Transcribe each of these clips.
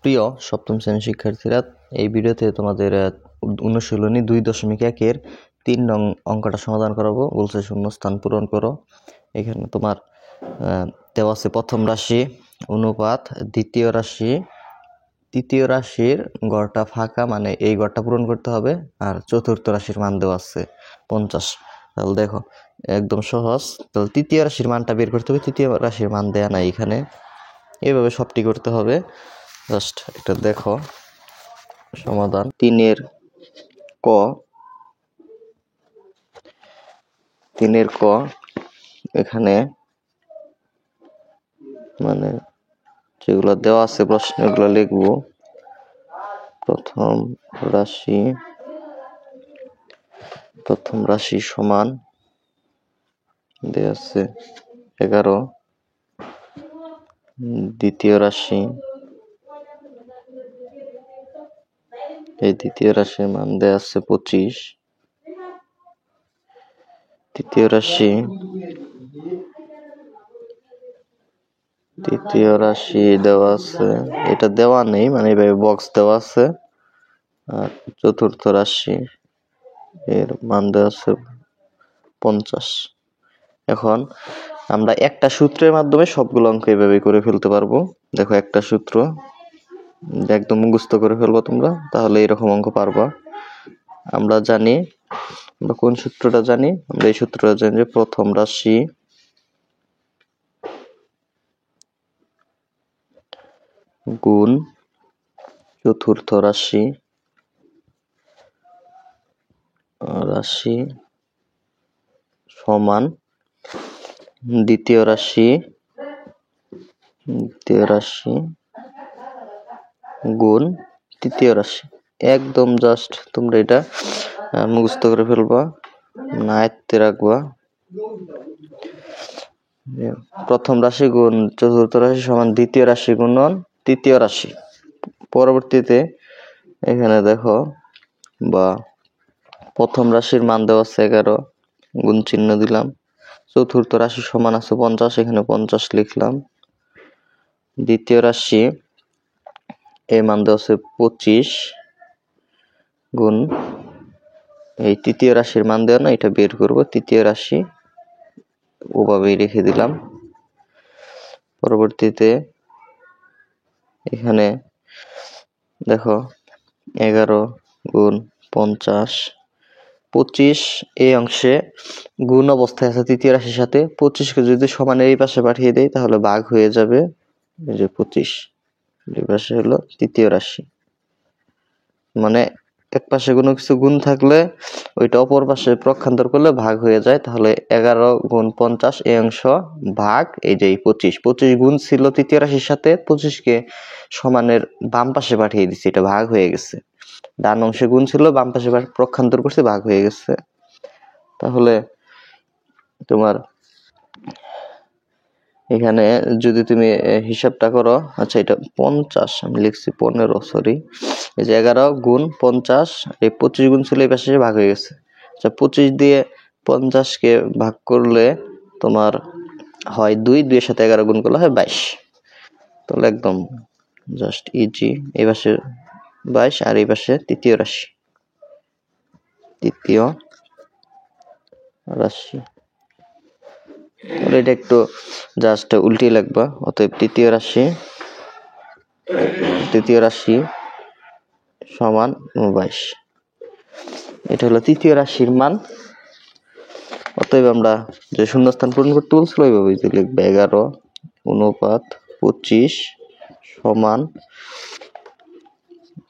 প্রিয় সপ্তম শ্রেণীর শিক্ষার্থীরা, এই ভিডিওতে তোমাদের অনুশীলনী 2.1-এর 3 নং অঙ্কটা সমাধান করাবো। বলছে শূন্যস্থান পূরণ করো। এখানে তোমার দেওয়া আছে প্রথম রাশি অনুপাত দ্বিতীয় রাশি, তৃতীয় রাশির গড়টা ফাঁকা, মানে এই গড়টা পূরণ করতে হবে। আর চতুর্থ রাশির মান দেওয়া আছে 50। তাহলে দেখো একদম সহজ। তাহলে তৃতীয় রাশির মানটা বের করতে হবে। তৃতীয় রাশির মান দেয়া নাই এখানে, এইভাবে সবটি করতে হবে। জাস্ট এটা দেখো সমাধান। 3 ক এখানে মানে যেগুলো দেওয়া আছে প্রশ্ন এগুলো লিখবো। প্রথম রাশি সমান দেওয়া আছে 11, দ্বিতীয় রাশি, এই দ্বিতীয় রাশির মান দেওয়া আছে 25, তৃতীয় রাশি দেওয়া আছে, এটা দেওয়া নেই, মানে এইভাবে বক্স দেওয়া আছে। আর চতুর্থ রাশি এর মান দেওয়া আছে 50। এখন আমরা একটা সূত্রের মাধ্যমে সবগুলো অঙ্ক এইভাবে করে ফেলতে পারবো। দেখো একটা সূত্র একদম মুখস্থ করে ফেলবো তোমরা, তাহলে এরকম অঙ্ক পারবা। আমরা কোন সূত্রটা জানি? আমরা এই সূত্রটা জানি যে প্রথম রাশি গুণ চতুর্থ রাশি সমান দ্বিতীয় রাশি গুণ তৃতীয় রাশি। একদম জাস্ট তোমরা এটা মুখস্থ করে ফেলবা, না আয়ত্তে রাখবা। প্রথম রাশি গুণ চতুর্থ রাশি সমান দ্বিতীয় রাশি গুণন তৃতীয় রাশি। পরবর্তীতে এখানে দেখো বা প্রথম রাশির মান দেওয়া আছে 11, গুণ চিহ্ন দিলাম। চতুর্থ রাশি সমান আছে 50, এখানে 50 লিখলাম। দ্বিতীয় রাশি এই মান দেওয়া আছে 25 গুণ এই তৃতীয় রাশির মান দেওয়া না, এটা বের করব। তৃতীয় রাশি ওভাবেই রেখে দিলাম। পরবর্তীতে এখানে দেখো 11 গুণ 50, 25 এই অংশে গুণ অবস্থায় আছে তৃতীয় রাশির সাথে। 25কে যদি সমানের এই পাশে পাঠিয়ে দেই তাহলে ভাগ হয়ে যাবে। এই যে 25 এই পাশে হলো তৃতীয় রাশি, মানে এক পাশে কোনো কিছু গুণ থাকলে ওইটা অপর পাশে প্রক্ষান্তর করলে ভাগ হয়ে যায়। তাহলে 11 গুণ 50 এই অংশ ভাগ এই যে 25 গুণ ছিল তৃতীয় রাশির সাথে, 25কে সমানের বাম পাশে পাঠিয়ে দিচ্ছি, এটা ভাগ হয়ে গেছে। ডান অংশে গুণ ছিল, বাম পাশে প্রক্ষান্তর করছে, ভাগ হয়ে গেছে। তাহলে তোমার এখানে যদি তুমি হিসাবটা করো, আচ্ছা এটা 50 আমি লিখছি 15, সরি। এই যে 11 গুণ 50, এই 25 গুণ ছিল এই পাশে ভাগ হয়ে গেছে। আচ্ছা 25 দিয়ে 50কে ভাগ করলে তোমার হয় 2, 2 এর সাথে 11 গুণ করলে হয় 22। তাহলে একদম জাস্ট ইজি। এই পাশে 22 আর এই পাশে তৃতীয় রাশি তাহলে এটা একটু জাস্ট উল্টে লিখবা। অতএব তৃতীয় রাশি সমান 22। এটা হলো তৃতীয় রাশির মান। অতএব আমরা যে শূন্যস্থান পূরণ করতে বলছিল ওইভাবে লিখবো 11 অনুপাত 25 সমান,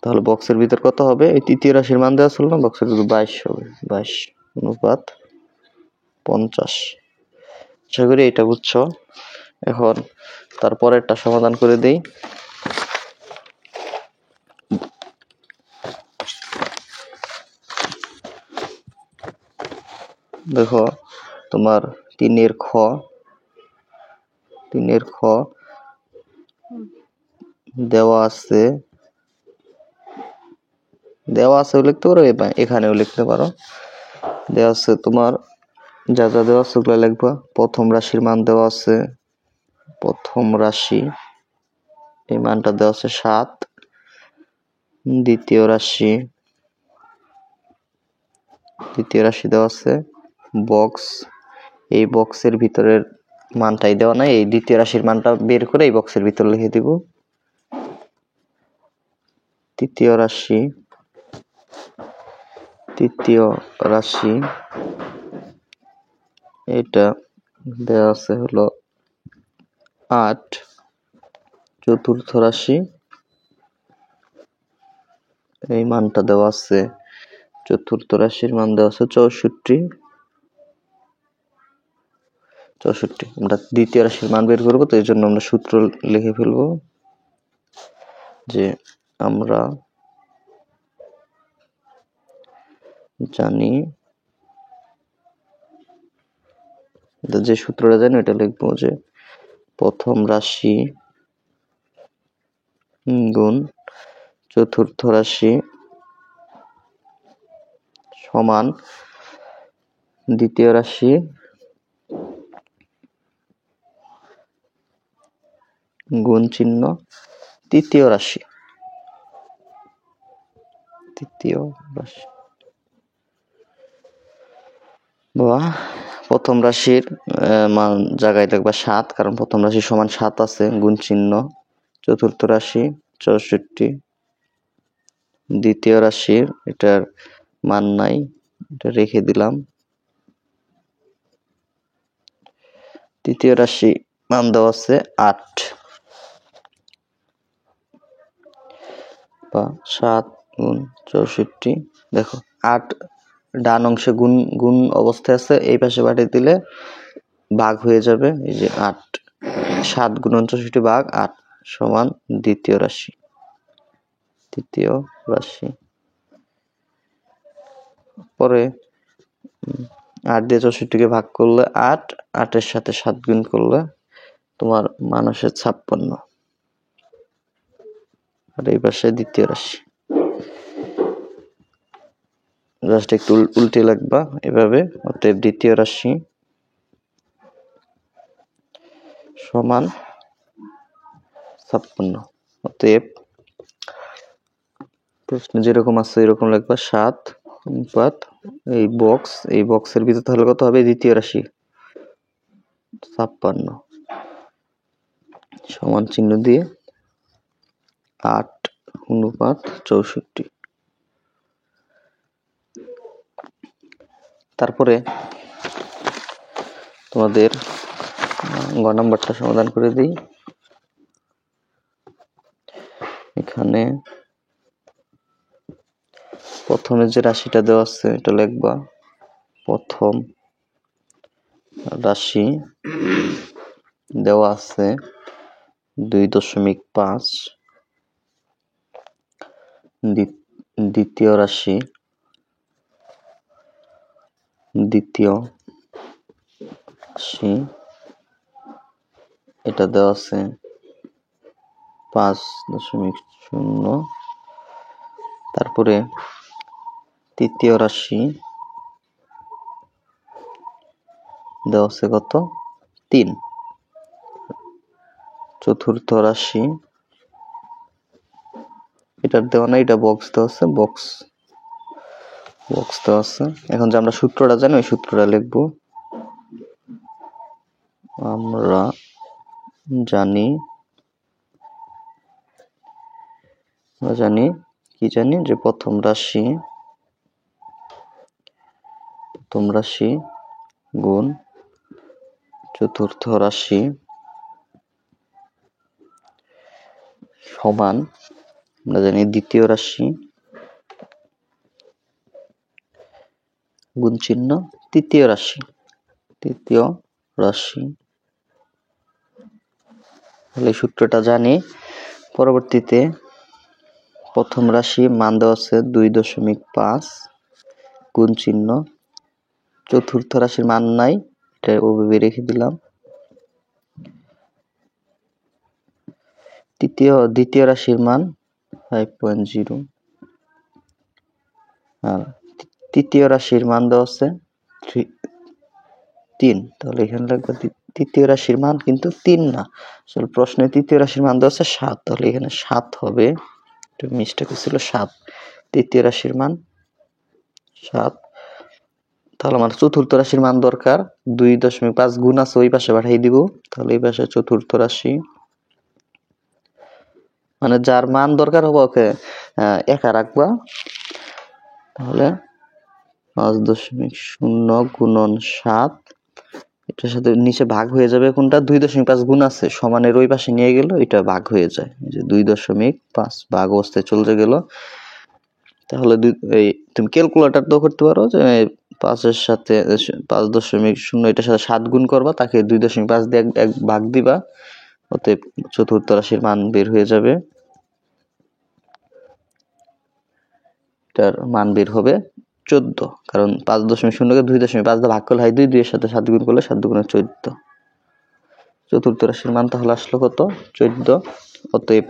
তাহলে বক্সের ভিতর কত হবে? এই তৃতীয় রাশির মান দেওয়া ছিল না, বক্সের ভিতর 22 হবে। 22 অনুপাত 50। আশা করি এটা বুঝছো। এখন তারপরেরটা সমাধান করে দেই। দেখো তোমার 3 খ দেওয়া আছে লিখতে পারো, এখানেও লিখতে পারো। দেওয়া আছে তোমার যা দেওয়া আছে ওগুলো লিখবা। প্রথম রাশির মান দেওয়া আছে, প্রথম রাশি এই মানটা দেওয়া আছে 7, দ্বিতীয় রাশি দেওয়া আছে বক্স, এই বক্সের ভিতরের মানটাই দেওয়া নাই, এই দ্বিতীয় রাশির মানটা বের করে এই বক্সের ভিতর লিখে দিব। তৃতীয় রাশি এটা দেওয়া আছে হলো 8। চতুর্থ রাশি এই মানটা দেওয়া আছে, চতুর্থ রাশির মান দেওয়া আছে 64। আমরা দ্বিতীয় রাশির মান বের করবো, তো এই জন্য আমরা সূত্র লিখে ফেলবো যে আমরা জানি, যে সূত্রটা জানি ওটা লিখবো যে প্রথম রাশি গুণ চতুর্থ রাশি সমান দ্বিতীয় রাশি গুণ চিহ্ন তৃতীয় রাশি। বা প্রথম রাশির মান জায়গায় লিখবা 7, কারণ প্রথম রাশি সমান 7 আছে, গুণ চিহ্ন চতুর্থ রাশি 64। দ্বিতীয় রাশির এটার মান নাই, এটা রেখে দিলাম। তৃতীয় রাশি মান দেওয়া আছে 8 বা 7 গুণ 64। দেখো 8 ডান অংশে গুণ অবস্থায় আছে, এই পাশে পাঠিয়ে দিলে ভাগ হয়ে যাবে। এই যে 8, 7 গুণ 64 ভাগ 8 সমান দ্বিতীয় রাশি। পরে 8 দিয়ে 64কে ভাগ করলে 8, 8-এর সাথে 7 গুণ করলে তোমার মান আসে 56। আর এই পাশে দ্বিতীয় রাশি, জাস্ট একটু উল্টে লাগবা এভাবে। অতএব দ্বিতীয় রাশি সমান 56। অতএব প্রশ্ন যেরকম আছে এরকম লিখবা 7 অনুপাত এই বক্সের ভিতর তাহলে কত হবে, দ্বিতীয় রাশি 56 সমান চিহ্ন দিয়ে 8 অনুপাত 64। তারপরে তোমাদের গ নাম্বারটা সমাধান করে দিই। এখানে প্রথমে যে রাশিটা দেওয়া আছে এটা লিখবা, প্রথম রাশি দেওয়া আছে 2.5। দ্বিতীয় রাশি এটা দেওয়া আছে 5.0। তারপরে তৃতীয় রাশি দেওয়া আছে কত, 3। চতুর্থ রাশি এটার দেওয়া নাই, এটা বক্স দেওয়া আছে। এখন যে আমরা সূত্রটা জানি ওই সূত্রটা লিখবো। আমরা জানি যে প্রথম রাশি গুণ চতুর্থ রাশি সমান, আমরা জানি দ্বিতীয় রাশি গুণ চিহ্ন তৃতীয় রাশি। তাহলে এই সূত্রটা জানি। পরবর্তীতে প্রথম রাশি মান দেওয়া আছে 2.5 গুণ চিহ্ন, চতুর্থ রাশির মান নাই, এটা ওভাবে রেখে দিলাম। দ্বিতীয় রাশির মান 5.0 আর তৃতীয় রাশির মান দেওয়া আছে 3। তাহলে এখানে লাগবে তৃতীয় রাশির মান কিন্তু 3 না, আসলে প্রশ্নে তৃতীয় রাশির মান দেওয়া আছে 7, তাহলে এখানে 7 হবে। মিস্টেক ছিল 7, তৃতীয় রাশির মান 7। তাহলে আমার চতুর্থ রাশির মান দরকার 2.5 গুণ আছে ওই পাশে পাঠিয়ে দিব। তাহলে এই পাশে চতুর্থ রাশি, মানে যার মান দরকার হবে ওকে একা রাখবা। তাহলে 5.0 গুণন 7, এটার সাথে নিচে ভাগ হয়ে যাবে কোনটা, 2.5 গুণ আছে সমানের ওই পাশে নিয়ে গেল, এটা ভাগ হয়ে যায়, যে 2.5 ভাগ অবস্থায় চলে গেল। তাহলে এই তুমি ক্যালকুলেটর তো করতে পারো, যে 5-এর সাথে 5.0 এটার সাথে 7 গুণ করবা, তাকে 2.5 দিয়ে এক ভাগ দিবা, অতএব চতুর্থ রাশির মান বের হয়ে যাবে। এটার মান বের হবে 14, কারণ 5.0 কে 2.5 দিয়ে ভাগ করলে হয় 2, 2 এর সাথে 7 গুণ করলে 7 দুগুণে 14। চতুর্থ রাশির মান তাহলে আসলো কত, 14। অতএব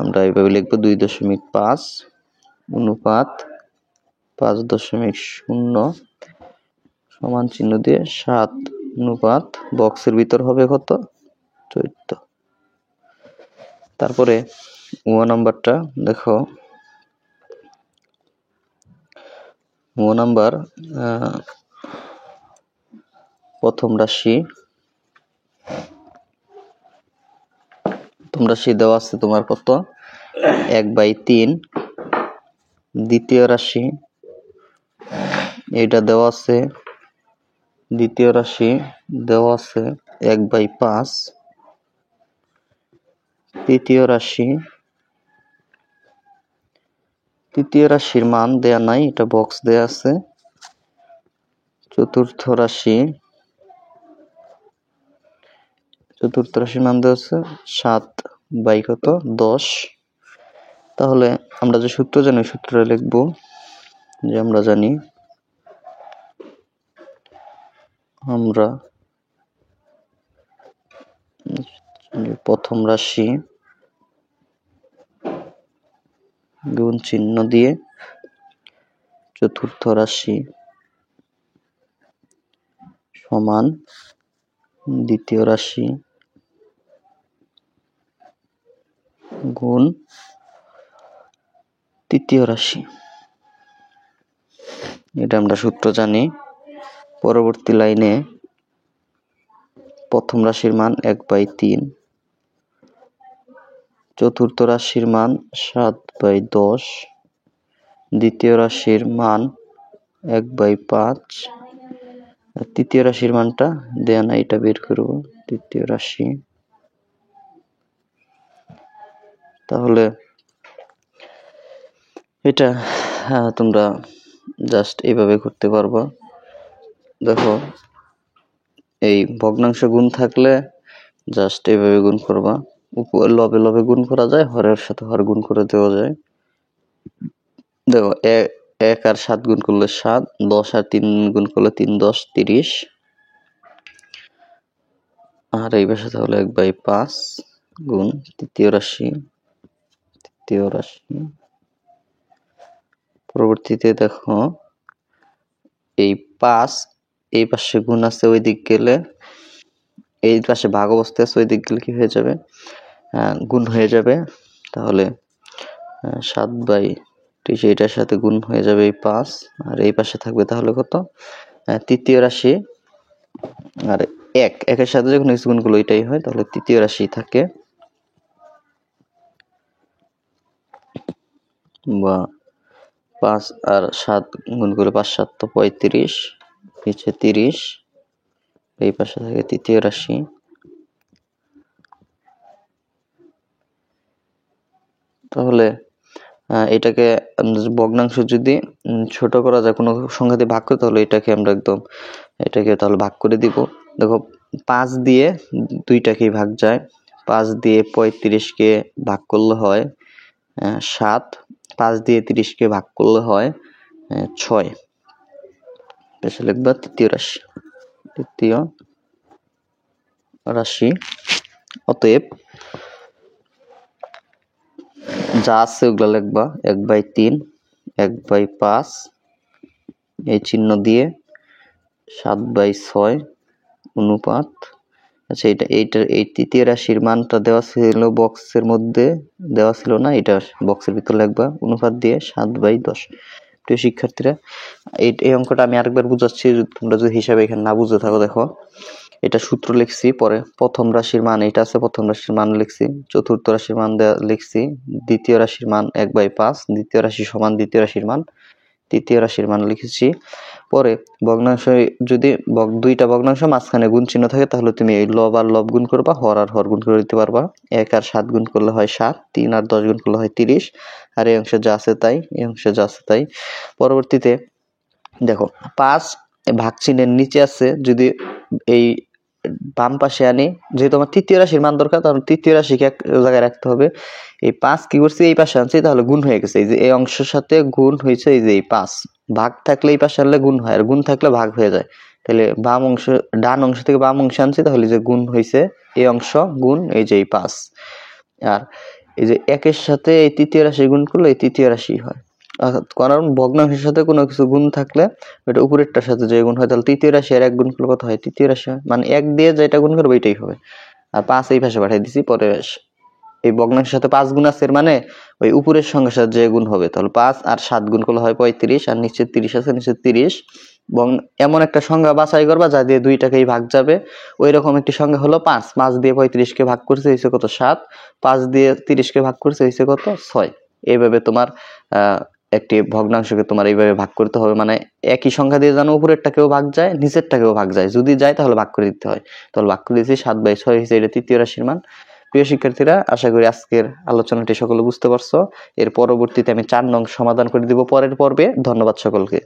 আমরা এইভাবে লিখবো 2.5 অনুপাত 5.0 সমান চিহ্ন দিয়ে 7 অনুপাত বক্সের ভিতর হবে কত, 14। তারপরে 1 নাম্বারটা দেখো, 1 নাম্বার প্রথম রাশি দেওয়া আছে তোমার কত, 1/3। দ্বিতীয় রাশি এটা দেওয়া আছে, দ্বিতীয় রাশি দেওয়া আছে 1/5। তৃতীয় রাশির মান দেয়া নাই, এটা বক্স দেয়া আছে। চতুর্থ রাশির মান দেওয়া আছে 7/10। তাহলে আমরা যে সূত্র জানি সূত্রে লিখবো, যে আমরা জানি প্রথম রাশি গুণ চিহ্ন দিয়ে চতুর্থ রাশি সমান দ্বিতীয় রাশি গুণ তৃতীয় রাশি, এটা আমরা সূত্র জানি। পরবর্তী লাইনে প্রথম রাশির মান 1/3, চতুর্থ রাশির মান 7/10, দ্বিতীয় রাশির মান 1/5, তৃতীয় রাশির মানটা দেয়া না, এটা বের করব তৃতীয় রাশি। তাহলে এটা তোমরা জাস্ট এইভাবে করতে পারবা। দেখো এই ভগ্নাংশ গুণ থাকলে জাস্ট এইভাবে গুণ করবা, লবে লবে গুণ করা যায়, হরের সাথে হর গুণ করে দেওয়া যায়। দেখো 1 আর 7 গুণ করলে 7, 10 আর 3 গুণ করলে 3 10 30, আর এই পাশে তাহলে 1/5 গুণ তৃতীয় রাশি। পরবর্তীতে দেখো এই 5 এই পাশে গুণ আছে, ওই দিক গেলে এই পাশে ভাগ অবস্থায় আছে, ওই দিক গেলে কি হয়ে যাবে, গুণ হয়ে যাবে। তাহলে 7/30 এটার সাথে গুণ হয়ে যাবে এই 5, আর এই পাশে থাকবে তাহলে কত, তৃতীয় রাশি। আর 1 এর সাথে যখন গুণ করলে এটাই হয়, তাহলে তৃতীয় রাশি থাকে, বা 5 আর 7 গুণ করে 5 7 তো 35, নিচে 30, এই পাশে থাকে তৃতীয় রাশি। তাহলে এটাকে ভগ্নাংশ যদি ছোট করা যায়, কোনো সংখ্যা দিয়ে ভাগ করে, তাহলে এটাকে তাহলে ভাগ করে দিব। দেখো 5 দিয়ে 2টাকেই ভাগ যায়, 5 দিয়ে 35কে ভাগ করলে হয় 7, 5 দিয়ে 30কে ভাগ করলে হয় 6। পেশে লিখবা তৃতীয় রাশি। অতএব যা আছে ওগুলা লিখবা, 1/3, 1/5 এই চিহ্ন দিয়ে 7/6 অনুপাত আচ্ছা, এই তৃতীয় রাশির মানটা দেওয়া ছিল বক্সের মধ্যে, দেওয়া ছিল না, এটা বক্সের ভিতর লিখবা। অনুপাত দিয়ে 7/10। প্রিয় শিক্ষার্থীরা, এই অঙ্কটা আমি আরেকবার বুঝাচ্ছি, তোমরা যদি হিসাবে এখানে না বুঝে থাকো। দেখো, এটা সূত্র লিখছি, পরে প্রথম রাশির মান এটা আছে, প্রথম রাশির মান লিখছি, চতুর্থ রাশির মান লিখছি, দ্বিতীয় রাশির মান 1/5, দ্বিতীয় রাশি সমান দ্বিতীয় রাশির মান, তৃতীয় রাশির মান লিখেছি। পরে ভগ্নাংশ, যদি দুইটা ভগ্নাংশ মাঝখানে গুণ চিহ্ন থাকে তাহলে তুমি এই লব আর লব গুণ করবা, হর আর হর গুণ করে দিতে পারবা। 1 আর 7 গুণ করলে হয় 7, 3 আর 10 গুণ করলে হয় 30, আর এই অংশে যা আছে তাই, এই অংশে যা আছে তাই। পরবর্তীতে দেখো, 5 ভাগ চিহ্নের নিচে আছে, যদি এই বাম পাশে আনি, যেহেতু আমার তৃতীয় রাশির মান দরকার, তাহলে তৃতীয় রাশিকে এক জায়গায় রাখতে হবে। এই 5 কি করছি, এই পাশে আনছি, তাহলে গুণ হয়ে গেছে। এই যে এই অংশের সাথে গুণ হয়েছে, এই যে এই 5 ভাগ থাকলে এই পাশে আনলে গুণ হয়, আর গুণ থাকলে ভাগ হয়ে যায়। তাহলে বাম অংশ, ডান অংশ থেকে বাম অংশে আনছি, তাহলে যে গুণ হয়েছে এই অংশ গুণ এই যে এই 5, আর এই যে 1-এর সাথে এই তৃতীয় রাশি গুণ করলে এই তৃতীয় রাশি হয়। কারণ ভগ্নাংশের সাথে কোনো কিছু গুণ থাকলে ওইটা উপরেরটার সাথে যে গুণ হয়, তাহলে তৃতীয় রাশি আর 1 গুণ করলে কত হয়, তৃতীয় রাশি হয়। মানে 1 দিয়ে যেটা গুণ করবে ওইটাই হবে। আর 5 এই পাশে পাঠিয়ে দিছি। পরে এই ভগ্নাংশের সাথে 5 গুণ আছে, মানে ওই উপরের সংখ্যার সাথে যে গুণ হবে, তাহলে 5 আর 7 গুণ করলে হয় 35, আর নিচে 30 আছে, নিচে 30। এবং এমন একটা সংখ্যা বাছাই করবা যা দিয়ে দুইটাকেই ভাগ যাবে, ওই রকম একটি সংখ্যা হলো 5। 5 দিয়ে 35-কে ভাগ করছে হয়েছে কত, 7। 5 দিয়ে 30-কে ভাগ করছে হয়েছে কত, 6। এইভাবে তোমার একটি ভগ্নাংশকে তোমার এইভাবে ভাগ করতে হবে। মানে একই সংখ্যা দিয়ে যেন উপরেরটাকেও ভাগ যায়, নিচেরটাকেও ভাগ যায়, যদি যায় তাহলে ভাগ করে দিতে হয়। তাহলে ভাগ করে দিয়েছি, 7/6 হয়েছে এটা তৃতীয় রাশির মান। প্রিয় শিক্ষার্থীরা, আশা করি আজকের আলোচনাটি সকলে বুঝতে পারছো। এর পরবর্তীতে আমি 4 নং সমাধান করে দিব পরের পর্বে। ধন্যবাদ সকলকে।